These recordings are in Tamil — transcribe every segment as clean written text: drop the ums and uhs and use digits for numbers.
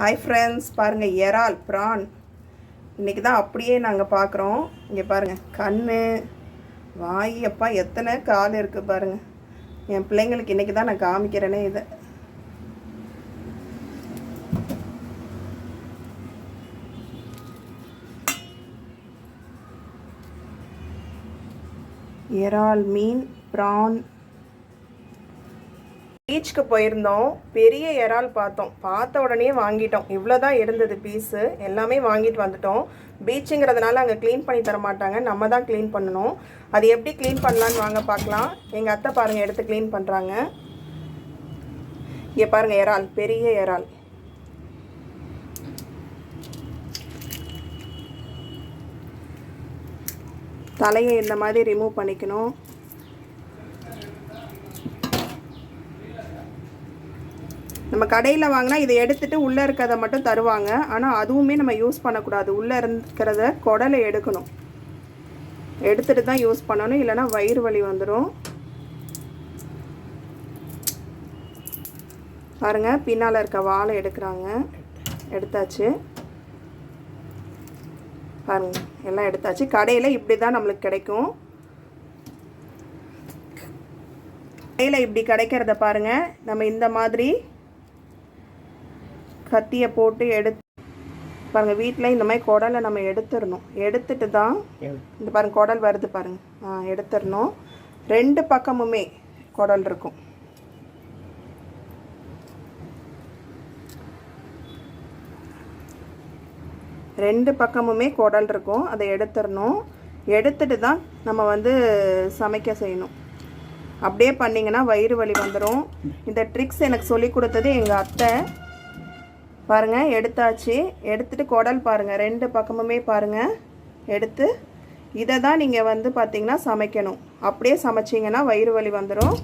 ஹாய் ஃப்ரெண்ட்ஸ், பாருங்கள் இறால் ப்ரான் இன்றைக்கி தான் அப்படியே நாங்கள் பார்க்குறோம். இங்கே பாருங்கள், கண் வாய் அப்பா எத்தனை கால் இருக்குது பாருங்கள். என் பிள்ளைங்களுக்கு இன்றைக்கி தான் நான் காமிக்கிறேனே இதை. இறால் மீன் ப்ரான். பீச்சுக்கு போயிருந்தோம், பெரிய இறால் பார்த்தோம். பார்த்த உடனே வாங்கிட்டோம். இவ்வளோ தான் இருந்தது பீஸு, எல்லாமே வாங்கிட்டு வந்துட்டோம். பீச்சுங்கிறதுனால அங்கே க்ளீன் பண்ணி தர மாட்டாங்க, நம்ம தான் க்ளீன் பண்ணணும். அது எப்படி க்ளீன் பண்ணலான்னு வாங்க பார்க்கலாம். எங்கள் அத்தை பாருங்கள் எடுத்து க்ளீன் பண்ணுறாங்க. இங்கே பாருங்கள், இறால், பெரிய இறால். தலையை இந்த மாதிரி ரிமூவ் பண்ணிக்கணும். நம்ம கடையில் வாங்கினா இதை எடுத்துகிட்டு உள்ளே இருக்கிறத மட்டும் தருவாங்க. ஆனால் அதுவுமே நம்ம யூஸ் பண்ணக்கூடாது. உள்ளே இருக்கிறத குடலை எடுக்கணும், எடுத்துகிட்டு தான் யூஸ் பண்ணணும், இல்லைனா வயிறு வலி வந்துடும். பாருங்கள், பின்னால் இருக்க வாழை எடுக்கிறாங்க. எடுத்தாச்சு பாருங்கள், எல்லாம் எடுத்தாச்சு. கடையில் இப்படி தான் நம்மளுக்கு கிடைக்கும். கடையில் இப்படி கிடைக்கிறத பாருங்கள். நம்ம இந்த மாதிரி கத்தியை போட்டு பாருங்கள், வீட்டில் இந்த மாதிரி குடலை நம்ம எடுத்துடணும். எடுத்துட்டு தான் இந்த பாருங்கள் குடல் வருது பாருங்கள், எடுத்துடணும். ரெண்டு பக்கமுமே குடல் இருக்கும். ரெண்டு பக்கமுமே குடல் இருக்கும், அதை எடுத்துடணும். எடுத்துட்டு தான் நம்ம சமைக்க செய்யணும். அப்படியே பண்ணிங்கன்னா வயிறு வலி வந்துடும். இந்த ட்ரிக்ஸ் எனக்கு சொல்லி கொடுத்தது எங்கள் அத்தை. பாருங்கள், எடுத்தாச்சு. எடுத்துட்டு குடல் பாருங்கள், ரெண்டு பக்கமுமே பாருங்கள் எடுத்து இதை தான் நீங்கள் பார்த்தீங்கன்னா சமைக்கணும். அப்படியே சமைச்சிங்கன்னா வயிறு வலி வந்துடும்.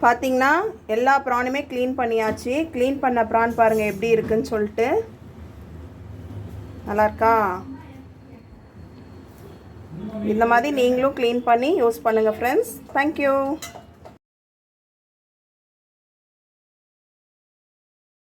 பார்த்தீங்கன்னா எல்லா ப்ரானுமே க்ளீன் பண்ணியாச்சு. க்ளீன் பண்ண ப்ரான் பாருங்கள் எப்படி இருக்குன்னு சொல்லிட்டு. நல்லாயிருக்கா? இந்த மாதிரி நீங்களும் க்ளீன் பண்ணி யூஸ் பண்ணுங்கள் ஃப்ரெண்ட்ஸ். தேங்க்யூ.